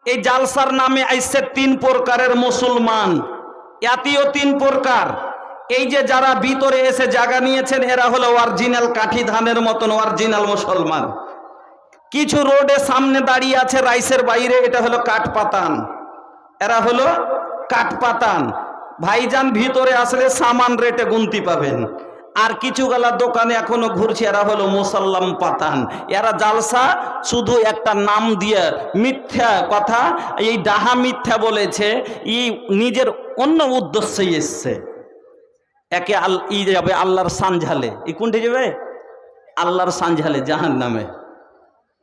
এই জালসার নামে আইছে 3 প্রকারের মুসলমান, এতিও 3 প্রকার। এই যে যারা ভিতরে এসে জায়গা নিয়েছেন এরা হলো অরিজিনাল কাঠি ধানের মতন অরিজিনাল মুসলমান। কিছু রোডে সামনে দাঁড়িয়ে আছে রাইসের বাইরে, এটা হলো কাঠপাতান, এরা হলো কাঠপাতান। ভাইজান ভিতরে আসলে সামান রেটে গুনতি পাবেন। আর কিছু গালা দোকানে এখনো ঘুরছে, এরা হলো মুসাল্লাম পাতান। এরা জালসা শুধু একটা নাম দিয়ে মিথ্যা কথা, এই ডাহা মিথ্যা বলেছে, এই নিজের অন্য উদ্দেশ্যেই এসছে। একে যাবে আল্লাহর সানঝালে, এই কোনটি যাবে আল্লাহর সানঝালে জাহান নামে।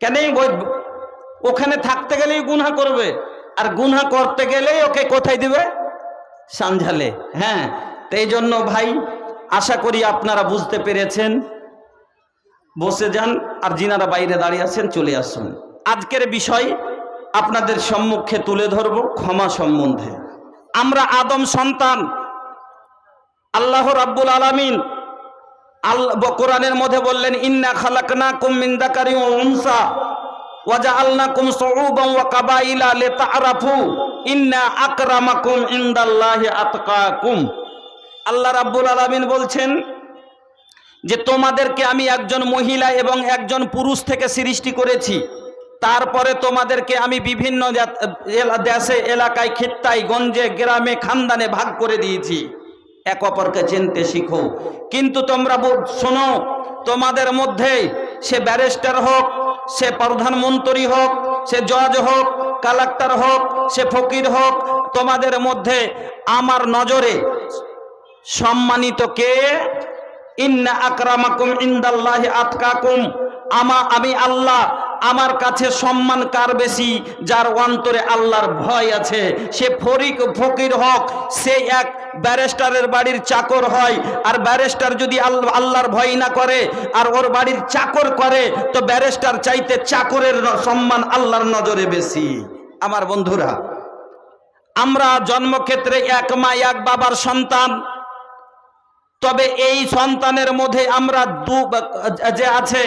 কেন ওখানে থাকতে গেলেই গুনাহ করবে, আর গুনাহ করতে গেলেই ওকে কোথায় দিবে সানঝালে। হ্যাঁ, তো এই জন্য ভাই আশা করি আপনারা বুঝতে পেরেছেন। বসে যান, আর যিনারা বাইরে দাঁড়িয়ে আছেন চলে আসুন। আজকের বিষয় আপনাদের সম্মুখে তুলে ধরব ক্ষমা সম্বন্ধে। আমরা আদম সন্তান। আল্লাহ রাব্বুল আলামিন কোরআনের মধ্যে বললেন, ইন্না খালাকনাকুম মিন যাকারিন ওয়া উনসা ওয়া জাআলনাকুম শুউবান ওয়া কাবাইলা লিতাআরাফু ইন্না আকরামাকুম ইনদাল্লাহি আতকাকুম। আল্লাহ রাব্বুল আলামিন বলছেন যে তোমাদেরকে আমি একজন মহিলা এবং একজন পুরুষ থেকে সৃষ্টি করেছি, তারপরে তোমাদেরকে আমি বিভিন্ন দেশে, এলাকায়, খিত্তায়, গঞ্জে, গ্রামে, খানদানে ভাগ করে দিয়েছি। এক অপরকে চিনতে শিখো। কিন্তু তোমরা শোনো, তোমাদের মধ্যে সে ব্যারিস্টার হোক, সে প্রধানমন্ত্রী হোক, সে জজ হোক, কালেক্টর হোক, সে ফকির হোক, তোমাদের মধ্যে আমার নজরে সম্মানিত কে? ইন্না আকরামাকুম ইনদাল্লাহি আতকাকুম। আমি আল্লাহ, আমার কাছে সম্মান কার বেশি? যার অন্তরে আল্লাহর ভয় আছে। সে ফকির হোক, সে এক ব্যারিস্টারের বাড়ির চাকর হয়, আর ব্যারিস্টার যদি আল্লাহর ভয় না করে আর ওর বাড়ির চাকর করে, তো ব্যারিস্টার চাইতে চাকরের সম্মান আল্লাহর নজরে বেশি। আমার বন্ধুরা, আমরা জন্মক্ষেত্রে এক মা এক বাবার সন্তান। তবে এই সন্তানের মধ্যে আমরা যে আছে,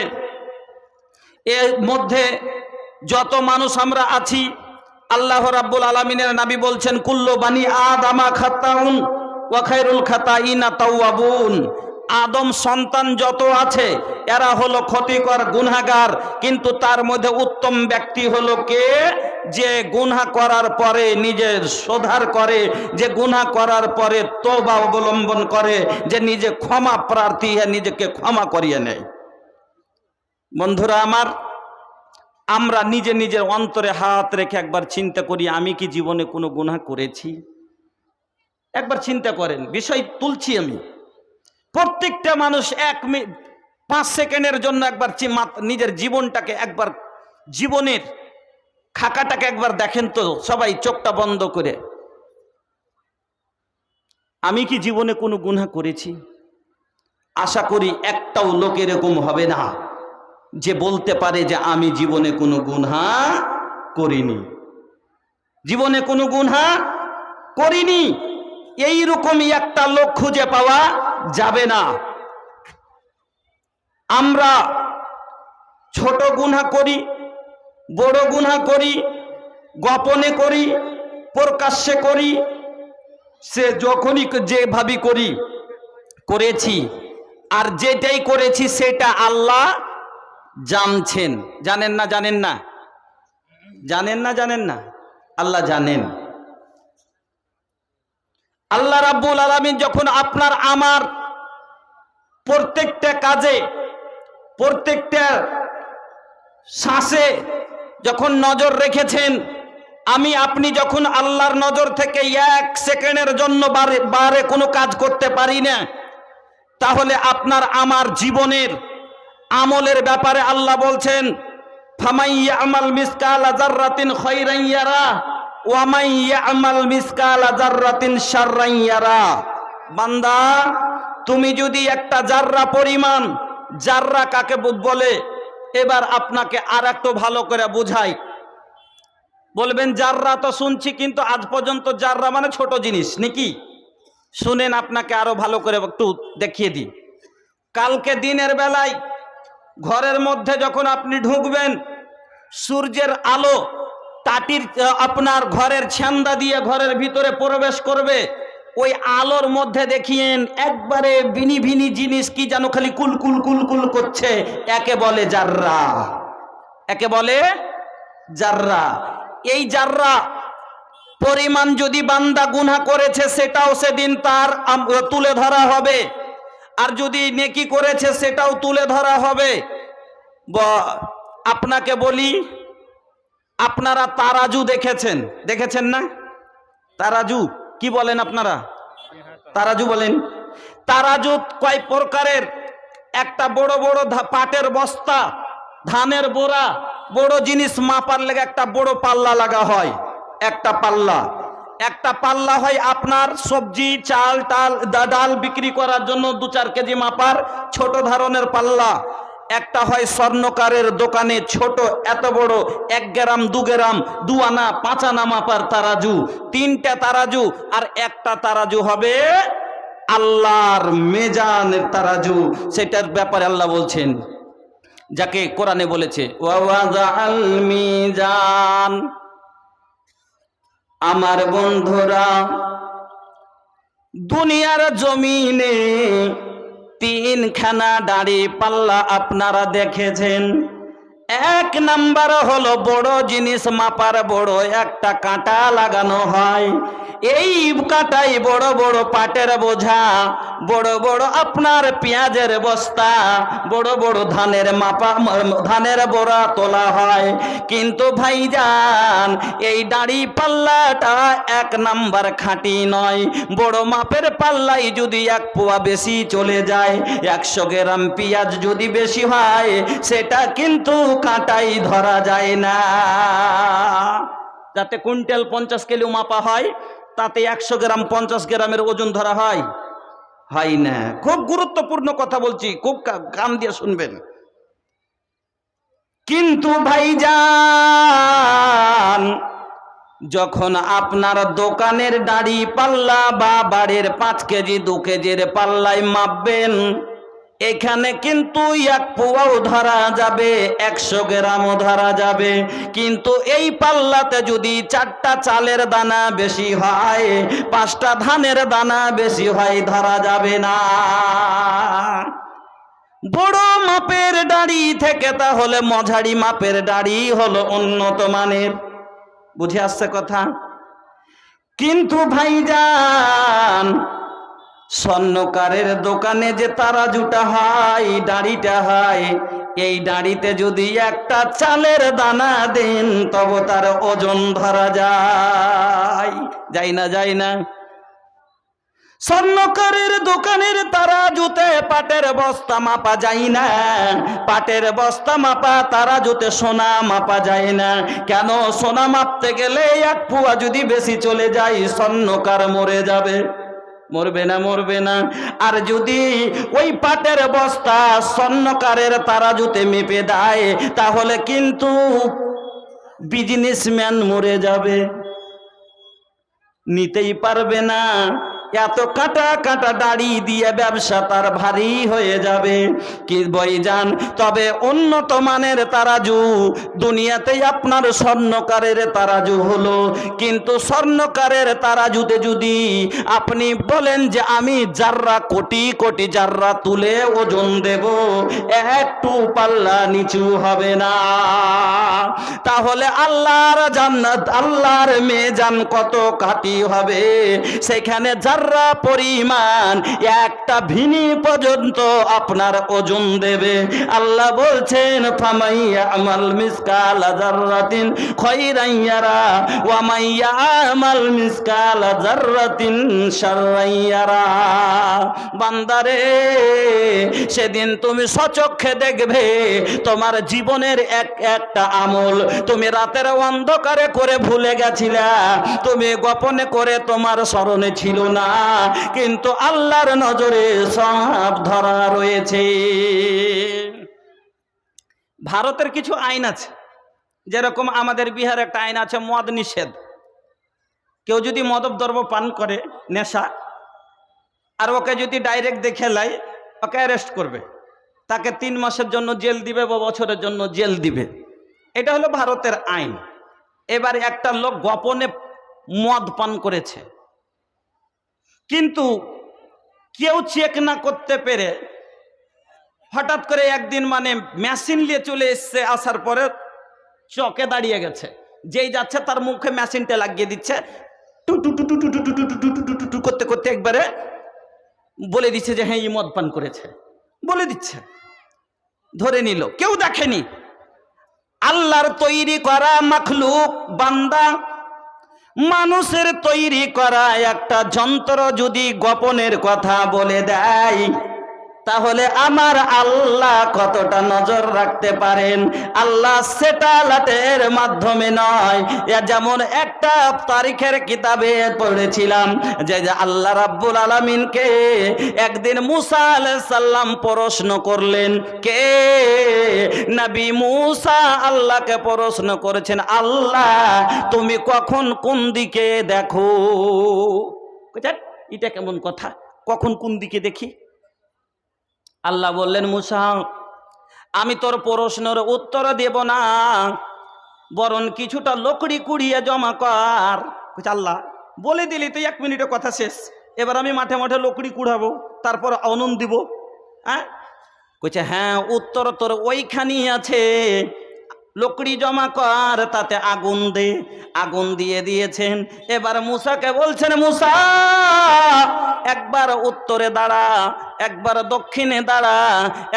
এর মধ্যে যত মানুষ আমরা আছি, আল্লাহ রাব্বুল আলামিনের নবী বলছেন, কুল্লু বানি আদামা খাতাউন ওয়া খায়রুল খাতাইনা তাওয়াবুন। আদম সন্তান যত আছে এরা হলো ক্ষতিকর, গুনাহগার, কিন্তু তার মধ্যে উত্তম ব্যক্তি হলো কে? যে গুনাহ করার পরে নিজের শোধার করে, যে গুনাহ করার পরে তওবা অবলম্বন করে, যে নিজে ক্ষমা প্রার্থী, নিজেকে ক্ষমা করিয়ে নেয়। বন্ধুরা আমার, আমরা নিজে নিজের অন্তরে হাত রেখে একবার চিন্তা করি, আমি কি জীবনে কোনো গুনাহ করেছি? একবার চিন্তা করেন। বিষয় তুলছি আমি। প্রত্যেকটা মানুষ 5 সেকেন্ডের জন্য একবার নিজের জীবনটাকে, একবার জীবনের খাকাটাকে একবার দেখেন তো সবাই, চোখটা বন্ধ করে। আমি কি জীবনে কোনো গুনাহ করেছি? আশা করি একটাও লোক এরকম হবে না যে বলতে পারে যে আমি জীবনে কোনো গুনাহ করিনি, জীবনে কোনো গুনাহ করিনি। এইরকমই একটা লোক খুঁজে পাওয়া যাবে না। আমরা ছোট গুনাহ করি, বড় গুনাহ করি, গোপনে করি, প্রকাশ্যে করি, সে যখনই যেভাবে করেছি, আর যেটাই করেছি সেটা আল্লাহ জানছেন। জানেন না? জানেন না? জানেন না? জানেন না? আল্লাহ জানেন। আল্লাহ রাব্বুল আলামিন যখন আপনার আমার প্রত্যেকটা কাজে, প্রত্যেকটা শ্বাসে যখন নজর রেখেছেন, আমি আপনি যখন আল্লাহর নজর থেকে 1 সেকেন্ডের জন্য বারে কোনো কাজ করতে পারি না, তাহলে আপনার আমার জীবনের আমলের ব্যাপারে আল্লাহ বলছেন, ফামান ইয়ামাল মিসকালা যাররাতিন খায়রান ইয়ারা ওয়া মান ইয়ামাল মিসকালা যাররাতিন শাররান ইয়ারা। বান্দা, তুমি যদি একটা জাররা পরিমাণ, জাররা কাকে বলে এবার আপনাকে আর একটু ভালো করে বুঝাই। বলবেন জাররা তো শুনছি, কিন্তু আজ পর্যন্ত জাররা মানে ছোট জিনিস নাকি? শুনেন, আপনাকে আরো ভালো করে একটু দেখিয়ে দিই। কালকে দিনের বেলায় ঘরের মধ্যে যখন আপনি ঢুকবেন, সূর্যের আলো টাটির আপনার ঘরের ছান্দা দিয়ে ঘরের ভিতরে প্রবেশ করবে, ওই আলোর মধ্যে দেখিয়েন একবারে ভিনি ভিনি জিনিস কি যেন খালি কুলকুল কুলকুল করছে, একে বলে জাররা, একে বলে জাররা। এই জাররা পরিমাণ যদি বান্দা গুনাহ করেছে সেটাও সেদিন তার তুলে ধরা হবে, আর যদি নেকি করেছে সেটাও তুলে ধরা হবে। আপনাকে বলি, আপনারা তারাজু দেখেছেন, দেখেছেন না? তারাজু কি বলেন আপনারা? তারাজু বলেন। তারাজু কয় প্রকারের? একটা বড় বড় পাটের বস্তা, ধানের বোরা, বড় জিনিস মাপার লেগে একটা বড় পাল্লা লাগা হয়। একটা পাল্লা হয় আপনার সবজি চাল টাল ডাল বিক্রি করার জন্য 2-4 কেজি মাপার ছোট ধরনের পাল্লা। একটা হয় স্বর্ণকারের দোকানে ছোট এত বড় 1 গ্রাম 2 গ্রাম 2 আনা 5 আনা মাপার তারাজু। 3টা তারাজু, আর একটা তারাজু হবে আল্লাহর মেজানের তারাজু। সেটার ব্যাপারে আল্লাহ বলছেন, যাকে কোরআনে বলেছে ওয়াযাআল মিজান। আমার বন্ধুরা, দুনিয়ার জমিনে 3খানা দাড়ি পাল্লা আপনারা দেখেছেন। 1 নাম্বার হলো বড় জিনিস মাপার বড় একটা কাঁটা লাগানো হয়। এই কাঁটাই বড় বড় পাটের বোঝা, বড় বড় আপনার পেঁয়াজের বস্তা, বড় বড় ধানের বোরা তোলা হয়। কিন্তু ভাইজান, এই দাড়ি পাল্লাটা 1 নাম্বার খাঁটি নয়। বড় মাপের পাল্লাই যদি 1 পোয়া বেশি চলে যায়, 100 গ্রাম পেঁয়াজ যদি বেশি হয়, সেটা কিন্তু কাঁটাই ধরা যায় না। যাতে কুইন্টাল 50 কিলো মাপা হয়, তাতে 100 গ্রাম 50 গ্রামের ওজন ধরা হয়? হয় না। খুব গুরুত্বপূর্ণ কথা বলছি, খুব কান দিয়ে শুনবেন। কিন্তু ভাইজান, যখন আপনার দোকানের দাড়ি পাল্লা বা বাড়ির 5 কেজি 2 কেজির পাল্লায় মাপবেন, এখানে কিন্তু 1 পোয়াও ধরা যাবে, 100 গ্রামও ধরা যাবে। কিন্তু এই পাল্লাতে যদি 4টা চালের দানা বেশি হয়, 5টা ধানের দানা বেশি হয়, ধরা যাবে না। বড় মাপের দাড়ি থেকে তাহলে মাঝারি মাপের দাড়ি হলো উন্নত মানের। বুঝে আসছে কথা? কিন্তু ভাইজান, স্বর্ণকারের দোকানে যে তারাজুটা হয়, দাড়িটা হয়, এই দাড়িতে যদি একটা চালের দানা দেন তবে তার ওজন ধরা যায়। যায় না? যায় না? স্বর্ণকারের দোকানের তারাজুতে পাটের বস্তা মাপা যায় না। পাটের বস্তা মাপা তারাজুতে সোনা মাপা যায় না। কেন? সোনা মাপতে গেলে 1 পোয়া যদি বেশি চলে যায়, স্বর্ণকার মরে যাবে। মরবে না? মরবে না। আর যদি ওই পাটের বস্তা স্বর্ণকারের তারাজুতে মেপে দেয়, তাহলে কিন্তু বিজনেসম্যান মরে যাবে, নিতেই পারবে না। এত কাটা কাটা দাড়ি দিয়ে ব্যবসা তার ভারী হয়ে যাবে। কি ভাইজান, তবে উন্নত মানের তারাজু দুনিয়াতে আপনার স্বর্ণকারের তারাজু হলো। কিন্তু স্বর্ণকারের তারাজুতে যদি আপনি বলেন যে আমি জাররা কোটি কোটি জাররা তুলে ওজন দেব, একটু পাল্লা নিচু হবে না। তাহলে আল্লাহর জান্নাত, আল্লাহর মেজান কত কাটি হবে? সেখানে জাররা পরিমাণ একটা ভিনি পর্যন্ত আপনার ওজন দেবে। আল্লাহ বলছেন ফামাইয়া আমাল মিসকাল জাররাতিন খায়রান ইয়ারা ওয়া মাইয়া আমাল মিসকাল জাররাতিন শাররান ইয়ারা। বান্দারে, সেদিন তুমি সচক্ষে দেখবে তোমার জীবনের একটা আমল তুমি রাতের অন্ধকারে করে ভুলে গেছিলা, তুমি গোপনে করে তোমার স্মরণে ছিল না, কিন্তু আল্লাহর নজরে সব ধরা রয়েছে। ভারতের কিছু আইন আছে, যেরকম আমাদের বিহারে একটা আইন আছে মদ নিষেধ। কেউ যদি মাদক দ্রব্য পান করে, নেশা, আর ওকে যদি ডাইরেক্ট দেখে লাই, ওকে অ্যারেস্ট করবে, তাকে 3 মাসের জন্য জেল দিবে বা বছরের জন্য জেল দিবে। এটা হলো ভারতের আইন। এবার একটা লোক গোপনে মদ পান করেছে, কিন্তু কেউ চেক না করতে পেরে হঠাৎ করে একদিন মানে মেশিন নিয়ে চলে এসছে, আসার পরে চকে দাঁড়িয়ে গেছে, যেই যাচ্ছে তার মুখে মেশিনটা লাগিয়ে দিচ্ছে, টু টু টু টু টু টু টু টু টু টু টু টু করতে করতে একবারে বলে দিচ্ছে যে হ্যাঁ ই মদ পান করেছে, বলে দিচ্ছে, ধরে নিল, কেউ দেখেনি। আল্লাহর তৈরি করা মাখলুক বান্দা, মানুষের তৈরি করা একটা যন্ত্র যদি গোপনের কথা বলে দেয়, তাহলে আমার আল্লাহ কতটা নজর রাখতে পারেন। আল্লাহ স্যাটেলাইটের মাধ্যমে নয়, যেমন একটা তারিখের কিতাবে পড়েছিলাম যে আল্লাহ রাব্বুল আলামিনকে একদিন মুসা আলাইহিস সালাম প্রশ্ন করলেন, কে? নবী মুসা আল্লাহকে প্রশ্ন করেছেন, আল্লাহ তুমি কখন কোন দিকে দেখো? এটা কেমন কথা, কখন কোন দিকে দেখি? আল্লাহ বললেন, মুসা আমি তোর প্রশ্নের উত্তর দেব না, বরং কিছুটা লকড়ি কুড়িয়ে জমা কর। আল্লাহ বলে দিলি তো 1 মিনিটে কথা শেষ, এবার আমি মাঠে মাঠে লকড়ি কুড়াবো, তারপর আনন্দ দিব? হ্যাঁ, কইছে হ্যাঁ উত্তর তোর ওইখানেই আছে, লকড়ি জমা কর, তাতে আগুন দে। আগুন দিয়ে দিয়েছেন। এবার মুসাকে বলছেন, মুসা একবার উত্তরে দাঁড়া, একবার দক্ষিণে দাঁড়া,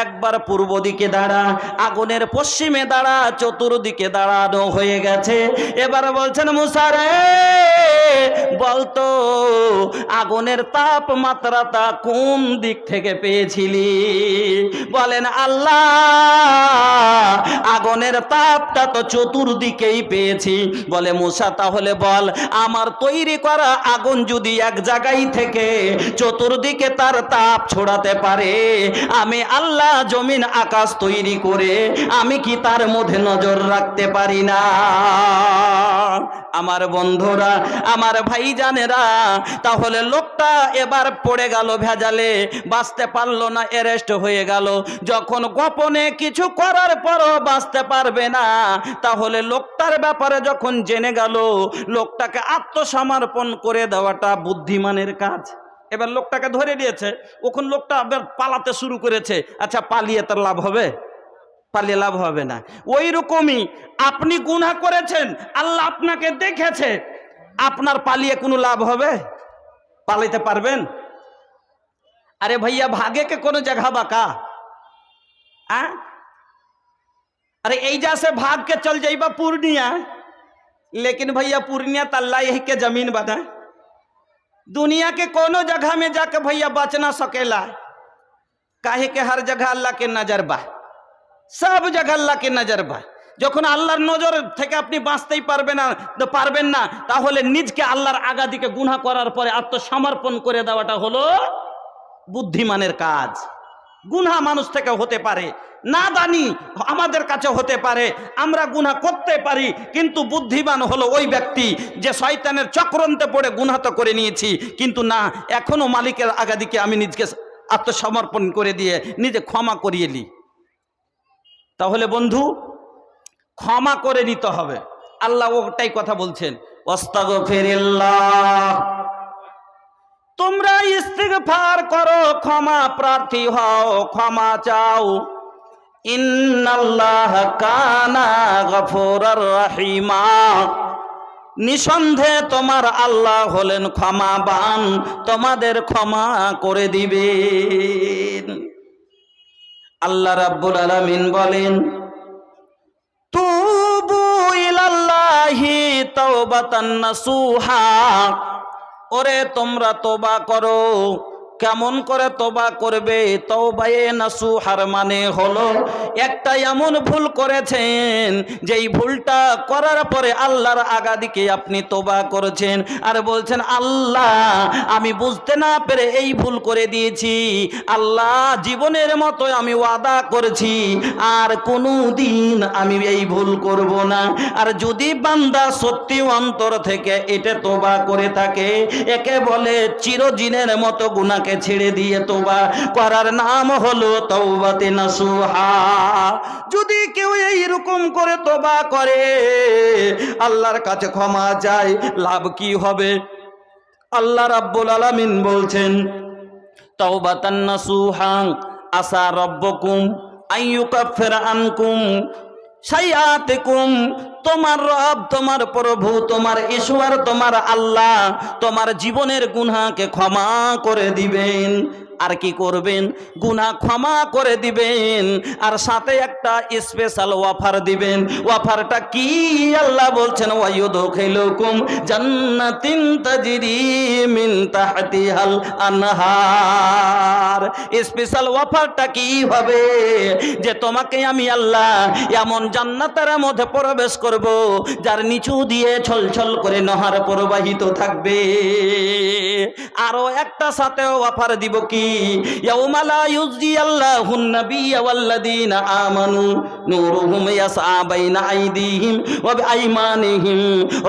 একবার পূর্ব দিকে দাঁড়া, আগুনের পশ্চিমে দাঁড়া, চতুর্দিকে দাঁড়ানো হয়ে গেছে। এবার বলছেন, মুসা রে বলতো আগুনের তাপমাত্রাটা কোন দিক থেকে পেয়েছিলি? বলেন, আল্লাহ আগুনের তাপটা তো চতুর্দিকেই পেয়েছি। বলে, মুসা তাহলে বল, আমার তৈরি করা আগুন যদি এক জায়গায় থেকে চতুর্দিকে তার তাপ ছড়াতে পারে, আমি আল্লাহ জমিন আকাশ তৈরি করে আমি কি তার মধ্যে নজর রাখতে পারি না? আমার বন্ধুরা, আমার ভাইজানেরা, তাহলে লোকটা এবার পড়ে গেল ভেজালে, বাঁচতে পারলো না, অ্যারেস্ট হয়ে গেল। যখন গোপনে কিছু করার পরও বাঁচতে পারবে না, তাহলে লোকটার ব্যাপারে যখন জেনে গেল, লোকটাকে আত্মসমর্পণ করে দেওয়াটা বুদ্ধিমানের কাজ। এবার লোকটাকে ধরে নিয়েছে, ওখান লোকটা আবার পালাতে শুরু করেছে। আচ্ছা, পালিয়ে তার লাভ হবে? পালিয়ে লাভ হবে না। ওই রকমই আপনি গুনাহ করেছেন, আল্লাহ আপনাকে দেখেছে, আপনার পালিয়ে কোনো লাভ হবে? পালাইতে পারবেন? আরে भैया भागे के कोनो जगह बाका? अरे ऐजा से भाग के चल जाइबा पूर्णिया, लेकिन भैया पूर्णिया तल्ला यही के जमीन बना, दुनिया के कोनो जगह में जाके भैया बच ना सकेला। काहे के हर जगह अल्लाह के नजर बा, सब जगह अल्लाह के नजर बा। যখন আল্লাহর নজর থেকে আপনি বাঁচতেই পারবেন না, তাহলে নিজকে আল্লাহর আগা দিকে গুনাহ করার পরে আত্মসমর্পণ করে দেওয়াটা হলো বুদ্ধিমানের কাজ। গুনাহ মানুষ থেকে হতে পারে, নাদানি আমাদের কাছে হতে পারে, আমরা গুনাহ করতে পারি, কিন্তু বুদ্ধিমান হলো ওই ব্যক্তি যে শয়তানের চক্রান্তে পড়ে গুনাহ তো করে নিয়েছি, কিন্তু না, এখনো মালিকের আগা দিকে আমি নিজকে আত্মসমর্পণ করে দিয়ে নিজে ক্ষমা করিয়ে নিই। তাহলে বন্ধু, ক্ষমা করে নিতে হবে। আল্লাহ ওটাই কথা বলছেন, আস্তাগফিরুল্লাহ, তোমরা ইস্তিগফার করো, ক্ষমা প্রার্থী হও, ক্ষমা চাও। ইন্নাল্লাহা কানা গফুরার রহিমা, নিঃসন্দেহে তোমার আল্লাহ হলেন ক্ষমাবান, তোমাদের ক্ষমা করে দিবেন। আল্লাহ রাব্বুল আলামিন বলেন, তুবু ইলাল্লাহি তাওবাতান নাসুহা, ওরে তোমরা তোবা করো। কেমন করে তোবা করবে? তওবায়ে নাসুহার মানে হলো একটা এমন ভুল করেছেন যেই ভুলটা করার পরে আল্লাহর আগা দিকে আপনি তোবা করেছেন আর বলছেন, আল্লাহ আমি বুঝতে না পেরে এই ভুল করে দিয়েছি, আল্লাহ জীবনের মতো আমি ওয়াদা করেছি আর কোনো দিন আমি এই ভুল করব না। আর যদি বান্দা সত্যি অন্তর থেকে এটা তোবা করে থাকে, একে বলে চিরদিনের মতো গুনাহকে গুনাহটাকে ছেড়ে দিয়ে তওবা করার নাম হলো তাওবাতে নাসুহা। যদি কেউ এইরকম করে তওবা করে, আল্লাহর কাছে ক্ষমা চায়, লাভ কি হবে? আল্লাহ রাব্বুল আলামিন বলছেন তাওবাতান নাসুহা আসা রাব্বুকুম আইয়ুকাফিরা আনকুম সাইয়াতিকুম। তোমার রব, তোমার প্রভু, তোমার ঈশ্বর, তোমার আল্লাহ তোমার জীবনের গুনাহকে ক্ষমা করে দিবেন। আর কি করবেন? গুনাহ ক্ষমা করে দিবেন, আর সাথে একটা স্পেশাল অফার দিবেন। অফারটা কি? আল্লাহ বলছেন ওয়ায়ুদখিলুকুম জান্নাতিন তাজরি মিন তাহতিহাল আনহার। স্পেশাল অফারটা কি হবে? যে তোমাকে আমি আল্লাহ এমন জান্নাতের মধ্যে প্রবেশ করব যার নিচু দিয়ে ছলছল করে নহর প্রবাহিত থাকবে। আরো একটা সাথে অফার দিব কি? ইয়াউমা লা ইউজি আল্লাহুন নাবিয়্যা ওয়াল্লাযীনা আমানু নূরুহুম ইয়াসআ বাইনা আইদিহিম ওয়া বিআইমানিহিম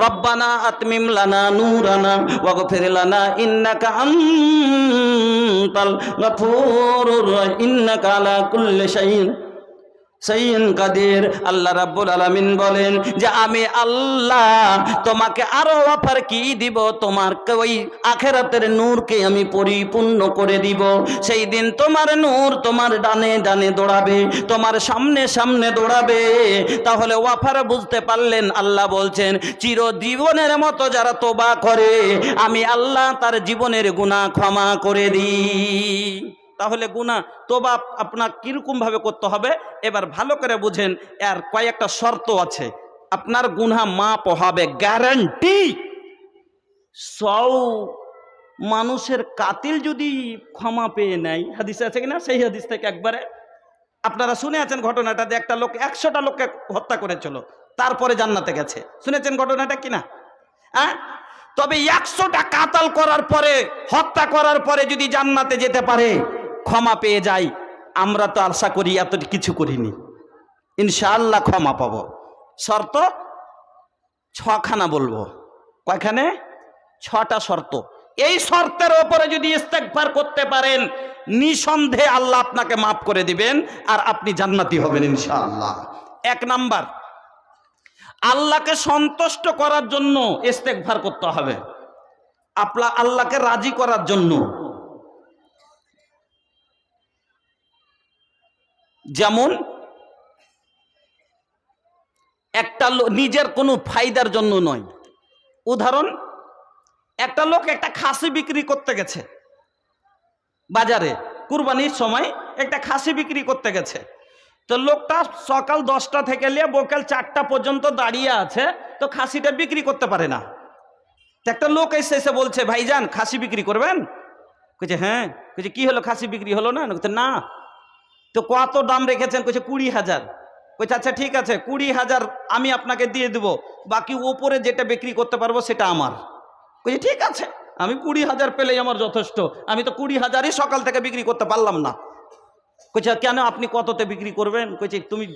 রব্বানা আতমিম লানা নূরানা ওয়াগফির লানা ইন্নাকা আনতাল গফুরুর রহিম ইন্নাকা আলা কুল্লি শাইইন কাদির। আল্লাহ রাব্বুল আলামিন বলেন যে আমি আল্লাহ তোমাকে আরো অফার কি দিব? তোমার ওই আখিরাতের নূরকে আমি পরিপূর্ণ করে দিব। সেই দিন তোমার নূর তোমার ডানে ডানে দৌড়াবে, তোমার সামনে সামনে দৌড়াবে। তাহলে অফার বুঝতে পারলেন? আল্লাহ বলছেন চিরজীবনের মতো যারা তওবা করে আমি আল্লাহ তার জীবনের গুনাহ ক্ষমা করে দিই। তাহলে গুনাহ তওবা আপনার কিরকম ভাবে করতে হবে এবার ভালো করে বুঝেন। এর কয়েকটা শর্ত আছে, আপনার গুনাহ মাপ হবে, গ্যারান্টি। 100 মানুষের কাতিল যদি ক্ষমা পেয়ে নেয়, হাদিসে আছে কিনা? সেই হাদিস থেকে একবারে আপনারা শুনে আছেন ঘটনাটা, যে একটা লোক 100টা লোককে হত্যা করেছিল, তারপরে জান্নাতে গেছে। শুনেছেন ঘটনাটা কিনা? হ্যাঁ, তবে 100টা কাতাল করার পরে, হত্যা করার পরে যদি জান্নাতে যেতে পারে, ক্ষমা পেয়ে যাই, আমরা তো আশা করি এত কিছু করিনি, ইনশাআল্লাহ ক্ষমা পাবো। শর্ত 6খানা বলবো। কয়খানে? 6টা শর্ত। এই শর্তের ওপরে যদি ইস্তেগফার করতে পারেন, নিঃসন্দেহে আল্লাহ আপনাকে মাফ করে দিবেন আর আপনি জান্নাতি হবেন ইনশাআল্লাহ। 1 নাম্বার, আল্লাহকে সন্তুষ্ট করার জন্য ইস্তেগফার করতে হবে, আপনার আল্লাহকে রাজি করার জন্য। যেমন একটা নিজের কোনো ফায়দার জন্য নয়। উদাহরণ, একটা লোক একটা খাসি বিক্রি করতে গেছে বাজারে, কুরবানির সময় একটা খাসি বিক্রি করতে গেছে। তো লোকটা সকাল 10টা থেকে নিয়ে বিকাল 4টা পর্যন্ত দাঁড়িয়ে আছে, তো খাসিটা বিক্রি করতে পারে না। তো একটা লোক এসে বলছে ভাইজান খাসি বিক্রি করবেন? কইছে হ্যাঁ। কইছে কি হলো, খাসি বিক্রি হলো না? না। তো কত দাম রেখেছেন? কইছে 20,000। কইছে আচ্ছা ঠিক আছে, 20,000 আমি আপনাকে দিয়ে দেবো, বাকি ওপরে যেটা বিক্রি করতে পারবো সেটা আমার। কইছে ঠিক আছে, আমি 20,000 পেলেই আমার যথেষ্ট, আমি তো 20,000ই সকাল থেকে বিক্রি করতে পারলাম না। কইছে কেন, আপনি কততে বিক্রি করবেন? কইছে তুমি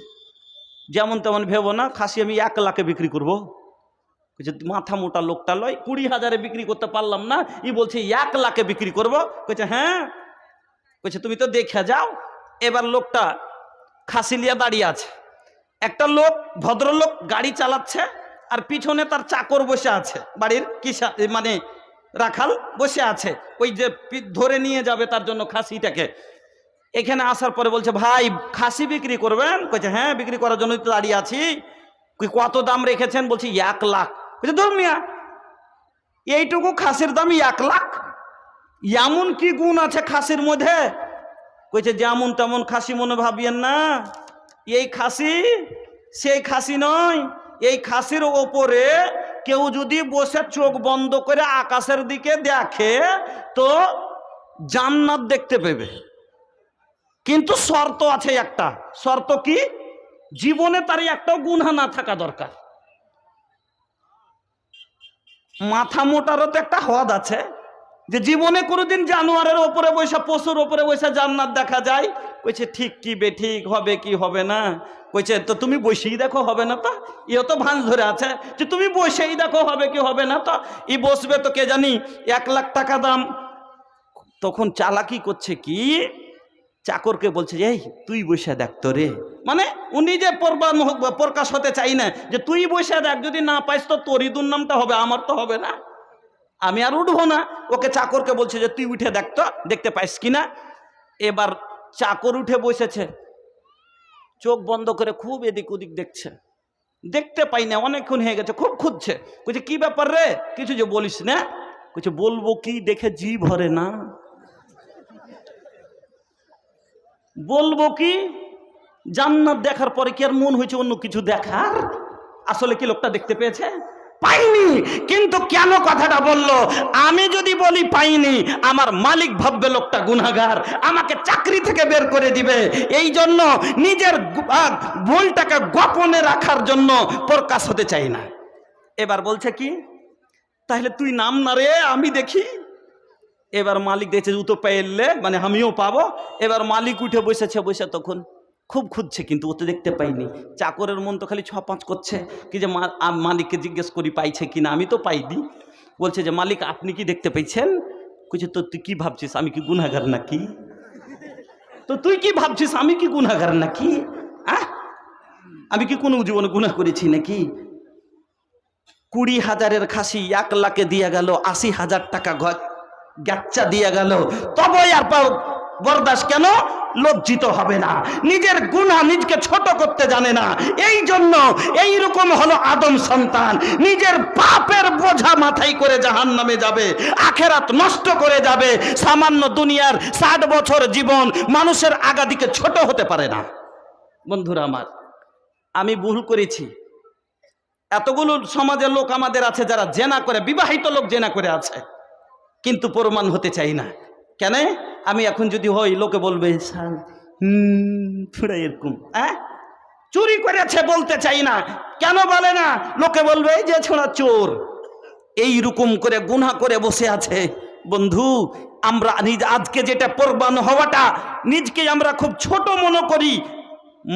যেমন তেমন ভেবো না, খাসি আমি 1 লাখে বিক্রি করবো। কইছে মাথা মোটা লোকটা লয়, 20,000-এ বিক্রি করতে পারলাম না, ই বলছে 1 লাখে বিক্রি করবো। কইছে হ্যাঁ। কইছে তুমি তো দেখে যাও। এবার লোকটা খাসি লিয়ে দাঁড়িয়ে আছে, একটা লোক ভদ্রলোক গাড়ি চালাচ্ছে, আর পিছনে তার চাকর বসে আছে, বাড়ির মানে রাখাল বসে আছে, ওই যে ধরে নিয়ে যাবে তার জন্য খাসিটাকে। এখানে আসার পরে বলছে ভাই খাসি বিক্রি করবেন? কইছে হ্যাঁ বিক্রি করার জন্যই তো দাঁড়িয়ে আছি। কত দাম রেখেছেন? বলছি 1 লাখ। বলছে ধর মিয়া, এইটুকু খাসির দাম 1 লাখ? এমন কি গুণ আছে খাসির মধ্যে? কইছে যেমন তেমন খাসি মনে ভাবিয়েন না, এই খাসি সেই খাসি নয়। এই খাসির ওপরে কেউ যদি বসে চোখ বন্ধ করে আকাশের দিকে দেখে তো জান্নাত দেখতে পাবে। কিন্তু শর্ত আছে একটা। শর্ত কি? জীবনে তার একটাও গুনাহ না থাকা দরকার। মাথা মোটারও তো একটা হদ আছে, যে জীবনে কোনোদিন জানোয়ারের ওপরে বসে, পশুর ওপরে বসে জান্নাত দেখা যায়? কইছে ঠিক কি বেঠিক, হবে কি হবে না? কইছে তো তুমি বসেই দেখো, হবে না তো? ইও তো ভাঁজ ধরে আছে যে তুমি বসেই দেখো হবে কি হবে না। তো ই বসবে তো কে জানি 1 লাখ টাকা দাম তখন চালাকি করছে কি, চাকরকে বলছে যে এই তুই বসে দেখ তো রে, মানে উনি যে প্রকাশ হতে চাই না যে তুই বসে দেখ, যদি না পাইস তো তোরই দুর্নামটা হবে, আমার তো হবে না, আমি আর উঠবো না। ওকে চাকরকে বলছে যে তুই উঠে দেখ তো, দেখতে পাইস কিনা। এবার চাকর উঠে বসেছে, চোখ বন্ধ করে খুব এদিক ওদিক দেখছে, দেখতে পাই না, অনেকক্ষণ হয়ে গেছে, খুব খুঁজছে। বলছে কি ব্যাপার রে, কিছু যে বলিস না? বলছে বলবো কি, দেখে জি ভরে না। বলবো কি, জান্নাত দেখার পরে কি আর মন হয়েছে অন্য কিছু দেখার? আসলে কি লোকটা দেখতে পেয়েছে? পাইনি। কিন্তু কেন কথাটা বললো? আমি যদি বলি পাইনি, আমার মালিক ভাববে লোকটা গুনাহগার, আমাকে চাকরি থেকে বের করে দিবে। এই জন্য নিজের ভুলটাকে গোপনে রাখার জন্য প্রকাশ হতে চাই না। এবার বলছে কি, তাহলে তুই নাম না রে, আমি দেখি। এবার মালিক দেখছে ও তো পেলে, মানে আমিও পাবো। এবার মালিক উঠে বসেছে, বসে তখন খুব খুঁজছে, কিন্তু ও তো দেখতে পাইনি। চাকরের মন তো খালি 6-5 করছে কি যে মালিককে জিজ্ঞেস করি পাইছে কিনা, আমি তো পাইনি। বলছে যে মালিক আপনি কি দেখতে পেয়েছেন? কইছে তো তুই কি ভাবছিস আমি কি গুনাহগার নাকি? তো তুই কি ভাবছিস আমি কি গুনাহগার নাকি? আমি কি কোনো জীবনে গুনাহ করেছি নাকি? 20,000-এর খাসি 1 লাখে দিয়ে গেল, 80,000 টাকা গাচ্চা দিয়ে গেল, তবে আর বরদাস্ত কেন? লজ্জিত হবে না, নিজের গুনাহ নিজকে ছোট করতে জানে না। এই জন্য এইরকম হলো আদম সন্তান, নিজের পাপের বোঝা মাথায় করে জাহান্নামে যাবে, আখেরাত নষ্ট করে যাবে। সামান্য দুনিয়ার 60 বছর জীবন মানুষের আগাদিকে ছোট হতে পারে না। বন্ধুরা আমার, আমি ভুল করেছি। এতগুলো সমাজের লোক আমাদের আছে যারা জেনা করে, বিবাহিত লোক জেনা করে আছে, কিন্তু প্রমাণ হতে চাই না। কেন? আমি এখন যদি হই, লোকে বলবে এরকম, চুরি করেছে বলতে চাই না। কেন বলে না? লোকে বলবে যে ছোড়া চোর। এইরকম করে গুনাহ করে বসে আছে। বন্ধু, আমরা আজকে যেটা প্রমাণ হওয়াটা, নিজকে আমরা খুব ছোট মনে করি।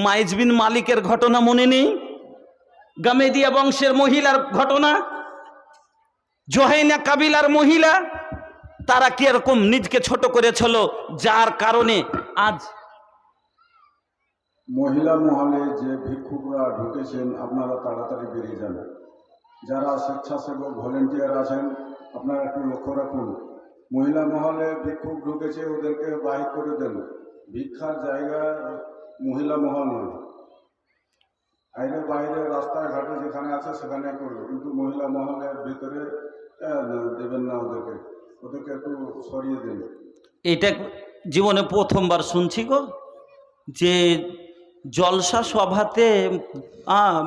মাইজ বিন মালিকের ঘটনা মনে নেই? গামেদিয়া বংশের মহিলার ঘটনা, জোহাইনা কাবিলার মহিলা, তারা কি এরকম নিজকে ছোট করেছিল, যার কারণে আজ মহিলা মহলে যে ভিক্ষুকরা ঢুকেছেন, আপনারা তাড়াতাড়ি বেরিয়ে যান। যারা স্বেচ্ছাসেবক ভলেন্টিয়ার আছেন, আপনারা একটু লক্ষ্য রাখুন। মহিলা মহলে ভিক্ষুক ঢুকেছে, ওদেরকে বাহির করে দেন। ভিক্ষার জায়গা মহিলা মহল নয়। বাইরে বাইরে রাস্তায় ঘাটে যেখানে আছে সেখানে করবে, কিন্তু মহিলা মহলের ভিতরে দেবেন না ওদেরকে, ওদেরকে একটু সরিয়ে দিন। এটা জীবনে প্রথমবার শুনছি গো, যে জলসা সভাতে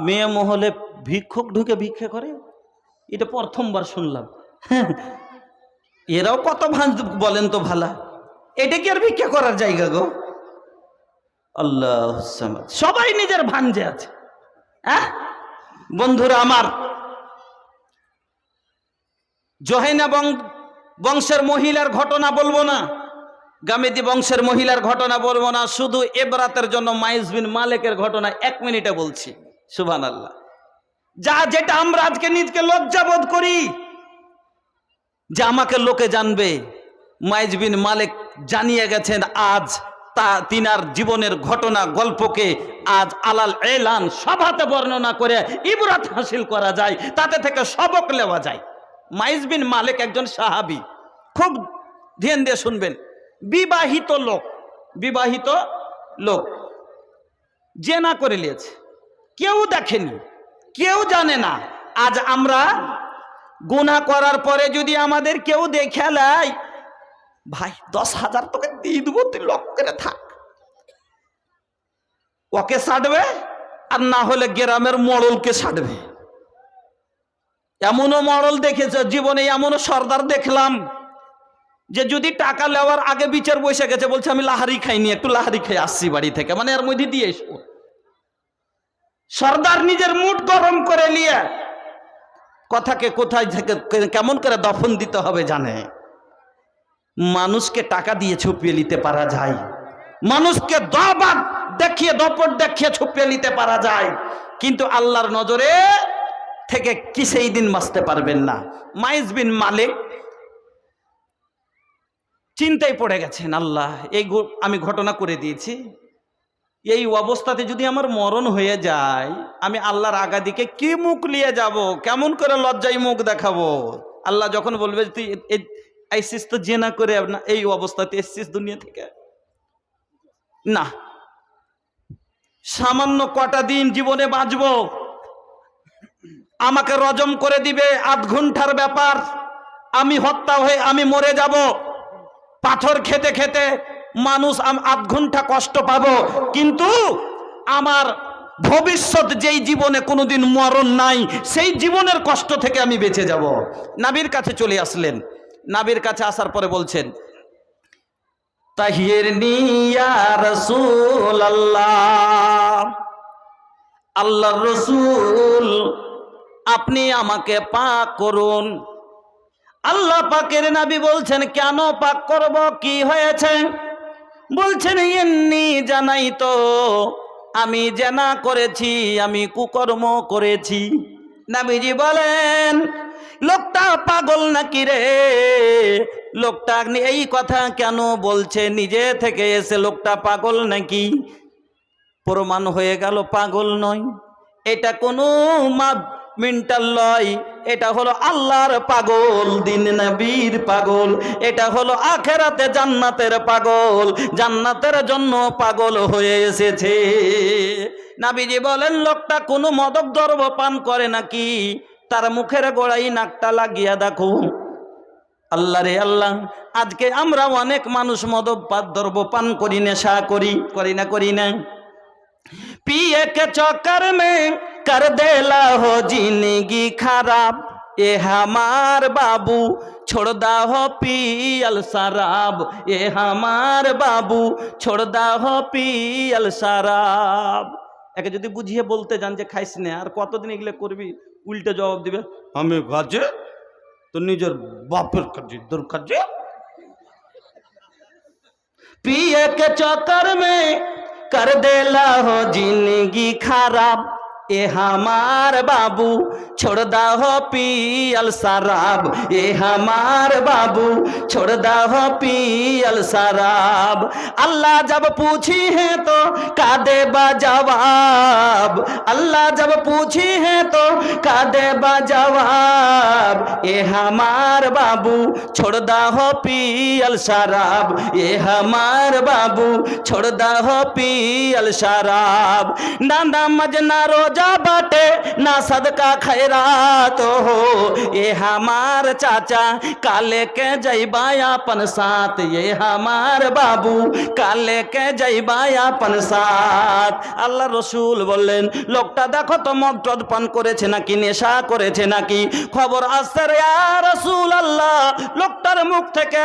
মেয়ে মহলে ভিক্ষুক ঢুকে ভিক্ষা করে। এটা প্রথমবার শুনলাম। এরাও কত ভাঁজ বলেন তো ভালা, এটা কি আর ভিক্ষা করার জায়গা গো? আল্লাহ, সবাই নিজের ভাঞ্জে আছে। বন্ধুরা আমার, জোহাইনা বংশের মহিলার ঘটনা বলবো না, গামেদি বংশের মহিলার ঘটনা বলবো না, শুধু এবরাতের জন্য মাইজ বিন মালিকের ঘটনা 1 মিনিটে বলছি। সুবহানাল্লাহ। যেটা আমরা আজকে নিজকে লজ্জাবোধ করি যে আমাকে লোকে জানবে, মাইজ বিন মালিক জানিয়ে গেছেন। আজ তিনার জীবনের ঘটনা গল্পকে আজ আলাল এলান সভাতে বর্ণনা করে ইবরাত হাসিল করা যায়, তাতে থেকে সবক নেওয়া যায়। মাইজ বিন মালিক একজন সাহাবী, খুব ধ্যান দিয়ে শুনবেন। বিবাহিত লোক জেনা করে নিয়েছে, কেউ দেখেনি, কেউ জানে না। আজ আমরা গুনাহ করার পরে যদি আমাদের কেউ দেখে লাই, ভাই 10,000 তোকে দিয়ে দেবো, তুই লক করে থাক, ওকে ছাড়বে, আর না হলে গ্রামের মড়লকে ছাড়বে। এমনও মড়ল দেখেছে জীবনে, এমনও সর্দার দেখলাম যে যদি টাকা নেওয়ার আগে বিচার বসে গেছে, বলছে আমি লাহারি খাইনি, একটু লাহারি খেয়ে আসছি বাড়ি থেকে, মানে এর মধ্যে দিয়ে এসো। সর্দার নিজের মুড গরম করে নিয়ে কথাকে কোথায় থেকে কেমন করে দফন দিতে হবে জানে। মানুষকে টাকা দিয়ে ছুপিয়ে নিতে পারা যায়, মানুষকে দপট দেখিয়ে ছুপিয়ে নিতে পারা যায়, কিন্তু আল্লাহর নজরে থেকে কি সেই দিন বাঁচতে পারবেন না। মাইজ বিন মালিক চিন্তায় পড়ে গেছেন, আল্লাহ আমি ঘটনা করে দিয়েছি, এই অবস্থাতে যদি আমার মরণ হয়ে যায় আমি আল্লাহর আগাদিকে কি মুখ নিয়ে যাব, কেমন করে লজ্জায় মুখ দেখাবো। আল্লাহ যখন বলবে তুই আইসিস তো জেনা করে না, এই অবস্থাতে এসছিস দুনিয়া থেকে, না সামান্য কটা দিন জীবনে বাঁচব, আমাকে রজম করে দিবে, 8 ঘন্টার ব্যাপার, আমি হত্যা হয়ে আমি মরে যাব, পাথর খেতে খেতে মানুষ 8 ঘন্টা কষ্ট পাবো, কিন্তু আমার ভবিষ্যৎ যেই জীবনে কোনোদিন মরণ নাই সেই জীবনের কষ্ট থেকে আমি বেঁচে যাব। নবীর কাছে চলে আসলেন, নবীর কাছে আসার পরে বলছেন, তাহিরনি ইয়া রাসূলুল্লাহ, আল্লাহর রাসূল আপনি আমাকে পাক করুন। আল্লাহ পাকের নবী বলছেন, কেন পাক করব, কি হয়েছে? বলছেন, এমনি জানাই তো আমি জেনা করেছি, আমি কুকর্ম করেছি। নবীজি বলেন, লোকটা পাগল নাকি রে, লোকটা এই কথা কেন বলছে, নিজে থেকে এসে লোকটা পাগল নাকি? প্রমাণ হয়ে গেল পাগল নয়, এটা কোনো মেন্টাল নয়, এটা হলো আল্লাহর পাগল, দিন নবীর পাগল, এটা হলো আখেরাতে জান্নাতের পাগল, জান্নাতের জন্য পাগল হয়ে এসেছে। নবীজি বলেন, লোকটা কোনো মাদক দ্রব্য পান করে নাকি? তার মুখের গোড়ায় নাকটা লাগিয়া দেখো। আল্লাহ রে আল্লাহ, আজকে আমরা অনেক মানুষ মাদক দ্রব্য পান করি, নেশা করি না। पिए के चक्कर में कर देला हो जिंदगी खराब, ये हमार बाबू छोड़ दा हो पियल शराब, ये हमार बाबू छोड़ दा हो पियल शराब। একে যদি বুঝিয়ে বলতে যান যে খাইস না, আর কতদিন এগুলো করবি, উল্টে জবাব দিবে, আমি গাছে তো নিজের বাপের কাছে দরকার যে। पिए के चक्कर में कर देला हो जिंदगी खराब, ये हमार बाबू छोड़ दा हो पियल शराब, ये हमार बाबू छोड़ दा हो पियल शराब। अल्लाह जब पूछी है तो का दे जवाब, अल्लाह जब पूछी है तो का दे जवाब, ये हमार बाबू छोड़ दा हो पियल शराब, ये हमार बाबू छोड़ दा हो पियल शराब। ना नमाज ना रोजा बाटे ना सदका खैरात हो, ये हमार चाचा काले के जैबा अपन साथ, ये हमार बाबू काले के जैबा अपन साथ। আল্লাহ রসুল বললেন, লোকটা দেখো তো মদ টদ পান করেছে নাকি, নেশা করেছে নাকি, খবর আসছে রে ইয়া রাসূলুল্লাহ, লোকটার মুখ থেকে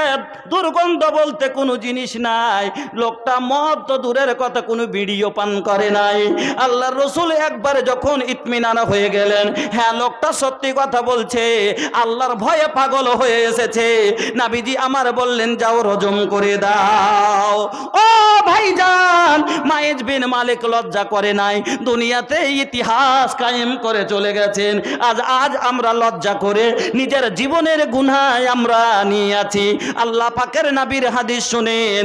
দুর্গন্ধ বলতে কোনো জিনিস নাই, লোকটা মদ তো দূরের কথা কোনো বিড়িও পান করে নাই। আল্লাহর রসুল একবার যখন ইতমিনান হয়ে গেলেন, হ্যাঁ লোকটা সত্যি কথা বলছে, আল্লাহর ভয়ে পাগল হয়ে এসেছে, নবীজি আমার বললেন, যাও রজম করে দাও। ও ভাইজান, মাইজ বিন মালিক লজ্জা করে নাই, দুনিয়াতে ইতিহাস কায়েম করে চলে গেছেন। আজ আমরা লজ্জা করে নিজের জীবনের গুনাহ আমরা নিয়ে আছি। আল্লাহ পাকের নবীর হাদিস শুনেন,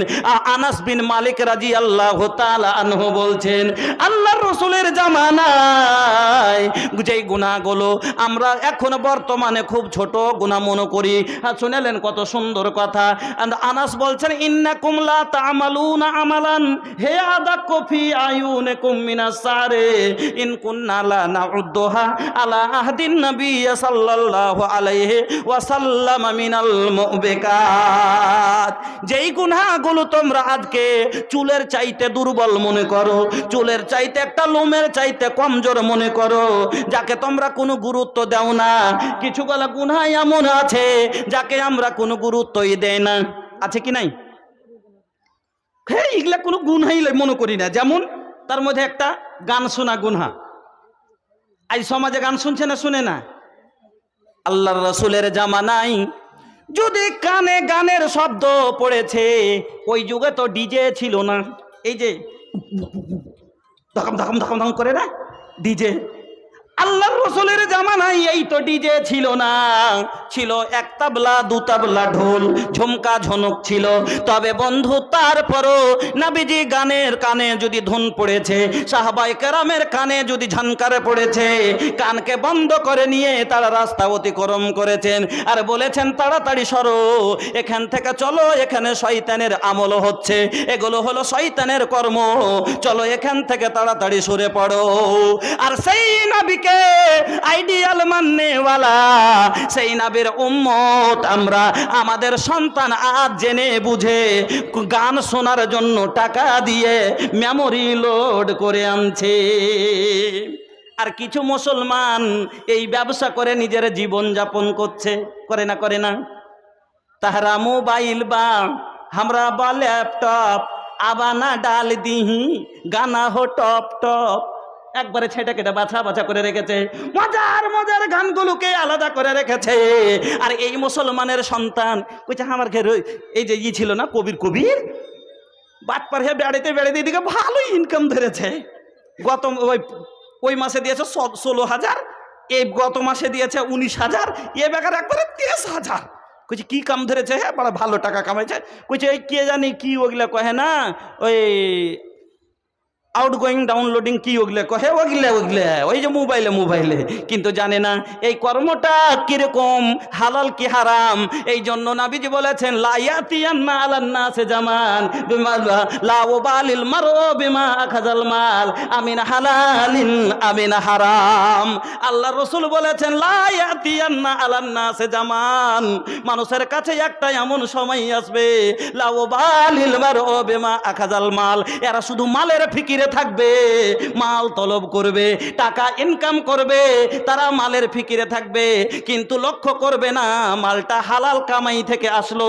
আনাস বিন মালিক রাদিয়াল্লাহু তাআলা আনহু বলছেন, আল্লাহর রাসূলের জামানায় যেই গুনাহগুলো আমরা এখন বর্তমানে খুব ছোট গুনাহ মনে করি, শুনলেন কত সুন্দর কথা। আনাস বলছেন, ইন্নাকুম লা তা'মালুনা আমালান হে আদাক্কু ফি আয়ুনিকুম মিনাস সারে ইন কুন্না লা নাউদ্দুহা আলা আহদিন নবী সাল্লাল্লাহু আলাইহি ওয়াসাল্লাম মিনাল মুবিকাত। যেই গুনাহগুলো তোমরা আজকে চুলের চাইতে দুর্বল মনে করো, চুলের চাইতে একটা লোমের চাইতে কমজোর মনে করো, যাকে তোমরা কোনো গুরুত্ব দাও না, কিছুগুলো গুনাহ এমন আছে যাকে আমরা কোনো গুরুত্বই দেই না, আছে কি নাই? হ্যাঁ, এগুলা কোনো গুনাহই মনে করি না। যেমন তার মধ্যে একটা গান শোনা গুনাহ। আজ সমাজে গান শুনছে না, শুনে না? আল্লাহর রাসূলের জামানায় যদি কানে গানের শব্দ পড়েছে, ওই যুগে তো ডিজে ছিল না, এই যে ধকম ধকম ধকম ধকম করে না ডিজে, আল্লাহর রসুলের জামানায় এই তো ডিজে ছিল না, ছিল এক তাবলা দু তাবলা ঢোল ঝুমকা ঝনক ছিল। তবে বন্ধু তারপরও নবীজি গানের কানে যদি ধুন পড়েছে, সাহাবায়ে কেরামের কানে যদি ঝনকারে পড়েছে, কানকে বন্ধ করে নিয়ে তারা রাস্তা অতিক্রম করেছেন আর বলেছেন তাড়াতাড়ি সরো এখান থেকে, চলো এখানে শয়তানের আমল হচ্ছে, এগুলো হলো শয়তানের কর্ম, চলো এখান থেকে তাড়াতাড়ি সরে পড়ো। আর সেই নবীকে আইডিয়াল মাননেওয়ালা সেই নবীর উম্মত আমরা আমাদের সন্তান আজ জেনে বুঝে গান শোনার জন্য টাকা দিয়ে মেমোরি লোড করে আনছে। আর কিছু মুসলমান এই ব্যবসা করে নিজের জীবন যাপন করছে, করে না করে না? তাহারা মোবাইল বা আমরা বা ল্যাপটপ আবানা ডাল দিহি গানা হো টপ টপ, একবারে ছেটে কেটে বাছা বাছা করে রেখেছে, মজার মজার গানগুলোকে আলাদা করে রেখেছে। আর এই মুসলমানের সন্তান কইছে আমার ঘরে এই যে ই ছিল না কবির বাটপার হয়ে বেড়াইতে বেড়াইতে এদিকে ভালোই ইনকাম ধরেছে। গত ওই মাসে দিয়েছে 16,000, এই গত মাসে দিয়েছে 19,000, এ বেকার একবারে 23,000। কইছে কি কাম ধরেছে? হ্যাঁ বড় ভালো টাকা কামাইছে। কইছে এই কে জানি কি ওগুলা কহে না, ওই আউটগোয়িং ডাউনলোডিং কি ওগুলো কহে, ওগুলো ওই যে মোবাইলে, কিন্তু জানে না এই কর্মটা কিরকম, হালাল কি হারাম। এই জন্য নবীজি বলেছেন লা ইয়াতিয়ান্না আলান নাসি জামান বিমা লা উবালিল মারউ বিমা আখাযাল মাল আমিন হালালিন আমিন হারাম। আল্লাহর রাসূল বলেছেন লা ইয়াতিয়ান্না আলান নাসি জামান, মানুষের কাছে একটা এমন সময় আসবে লা উবালিল মারউ বিমা আখাযাল মাল, এরা শুধু মালের ফিকিরে থাকবে, মাল তলব করবে, টাকা ইনকাম করবে, তারা মালের ফিকিরে থাকবে, কিন্তু লক্ষ্য করবে না মালটা হালাল কামাই থেকে আসলো,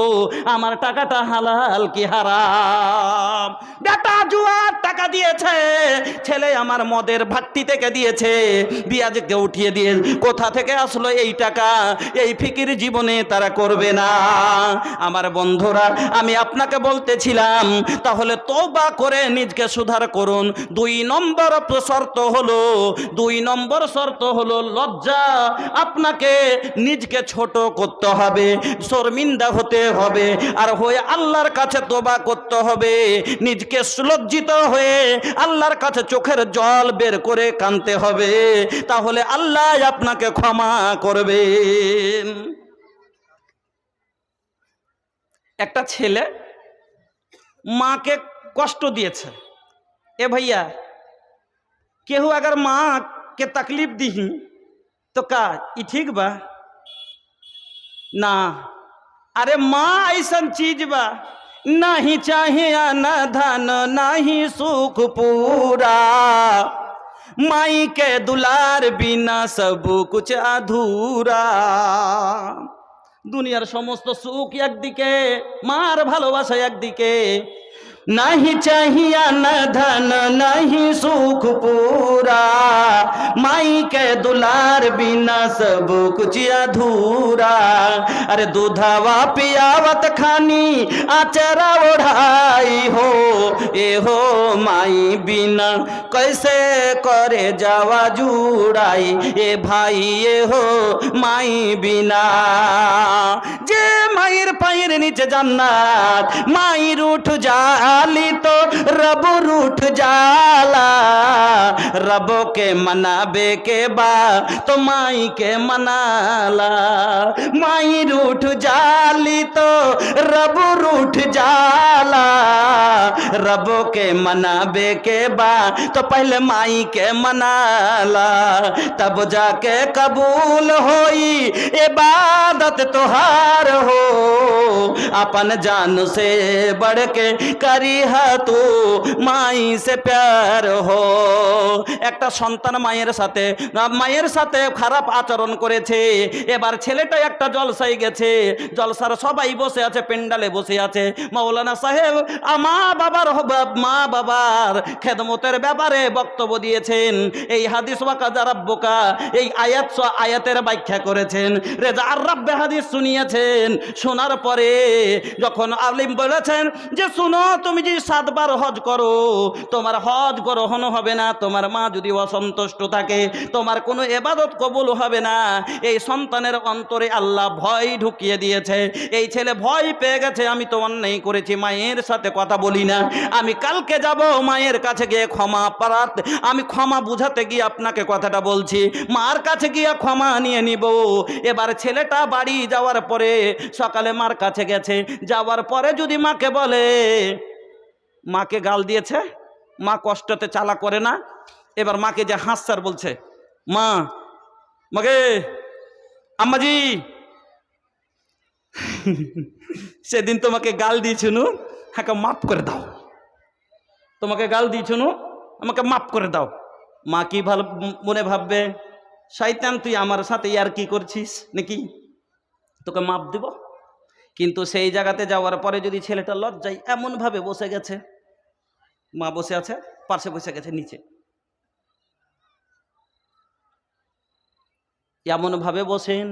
আমার টাকাটা হালাল কি হারাম। বেটা জুয়ার টাকা দিয়েছে, ছেলে আমার মদের ভাট্টি থেকে দিয়েছে, বিয়াজকে উঠিয়ে দিয়ে কোথা থেকে আসলো এই টাকা, এই ফিকির জীবনে তারা করবে না। আমার বন্ধুরা আমি আপনাকে বলতেছিলাম তাহলে তওবা করে নিজকে সুধার করুন। 2 নম্বর শর্ত হলো লজ্জা, আপনাকে নিজকে ছোট করতে হবে, শর্মিন্দা হতে হবে, আর হয়ে আল্লাহর কাছে তওবা করতে হবে, নিজকে লজ্জিত হয়ে আল্লাহর কাছে চোখের জল বের করে কাঁদতে হবে, তাহলে আল্লাহ আপনাকে ক্ষমা করবেন। একটা ছেলে মাকে কষ্ট দিয়েছে। ए भैया केहू अगर माँ के तकलीफ दी तो का ई ठीक बा ना? अरे माँ ऐसा चीज बा, नहीं चाहिए न धन नहीं सुख पूरा, माई के दुलार बिना सब कुछ अधूरा। दुनियार समस्त सुख एकदिके, मार भालोबासा एकदिके, नहीं चाहिए न धन नहीं सुख पूरा, माई के दुलार बिना सब कुछ अधूरा। अरे दूधवा पियावत खानी आचरा ओढ़ाई हो, ए हो माई बिना कैसे करे जावा जुड़ाई, ए भाई ए हो माई बिना। जे मायर पायर नीचे जन्नत, मायर उठ जाली तो रब रूठ जाला, रब के मनाबे के बा तो माई के मनाला, माई रूठ जाली तो रब रूठ जाला, रब के मनाबे के बा तो पहले माई के मनाला, तब जाके कबूल होई इबादत तोहार हो, अपन जान से बढ़ के करी है तू माई से प्यार हो। একটা সন্তান মায়ের সাথে খারাপ আচরণ করেছে, এবার ছেলেটা একটা জলসায় গেছে, জলসার সবাই বসে আছে, পেন্ডালে বসে আছে, মাওলানা সাহেব মা বাবার খেদমতের ব্যাপারে বক্তব্য দিয়েছেন, এই হাদিস ওয়াকাজা রাব্বুকা এই আয়াতের ব্যাখ্যা করেছেন, রেজা আর রাব্বে হাদিস শুনিয়েছেন, শোনার পরে যখন আলিম বলেছেন যে শুনো, তুমি যদি 7 বার হজ করো তোমার হজ গ্রহণ হবে না, তোমার মা যদি অসন্তুষ্ট থাকে তোমার কোনো ইবাদত কবুল হবে না। এই সন্তানের অন্তরে আল্লাহ ভয় ঢুকিয়ে দিয়েছে। এই ছেলে ভয় পেয়ে গেছে, আমি তো অন্যায় করেছি, মায়ের সাথে কথা বলি না, আমি কালকে যাব মায়ের কাছে গিয়ে আমি ক্ষমা বুঝাতে গিয়ে আপনাকে কথাটা বলছি, মার কাছে গিয়ে ক্ষমা নিয়ে নিব। এবার ছেলেটা বাড়ি যাওয়ার পরে সকালে মার কাছে গেছে, যাওয়ার পরে যদি মাকে বলে, মাকে গাল দিয়েছে, মা কষ্টতে চালা করে না, এবার মাকে যে হাসছার বলছে, মাকে আম্মাজি সেদিন তোমাকে গাল দিয়েছুনু, হ্যাঁ মাফ করে দাও, তোমাকে গাল দিয়েছুনু, আমাকে মাফ করে দাও। মা কি ভালো মনে ভাববে, শয়তান তুই আমার সাথে আর কি করছিস নাকি, তোকে মাপ দিব। কিন্তু সেই জায়গাতে যাওয়ার পরে যদি ছেলেটা লজ্জায় এমনভাবে বসে গেছে, মা বসে আছে পাশে বসে গেছে নিচে, এমনভাবে বসেন,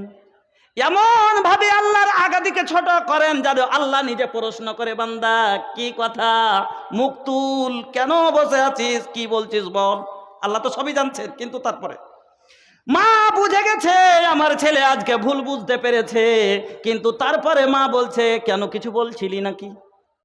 এমনভাবে আল্লাহর আগাদিকে ছোট করেন যাতে আল্লাহ নিজে প্রশ্ন করে, বান্দা কি কথা, মুখ তুল, কেন বসে আছিস, কি বলছিস বল। আল্লাহ তো সবই জানছেন, কিন্তু তারপরে মা বুঝে গেছে আমার ছেলে আজকে ভুল বুঝতে পেরেছে, কিন্তু তারপরে মা বলছে, কেন কিছু বলছিলি নাকি।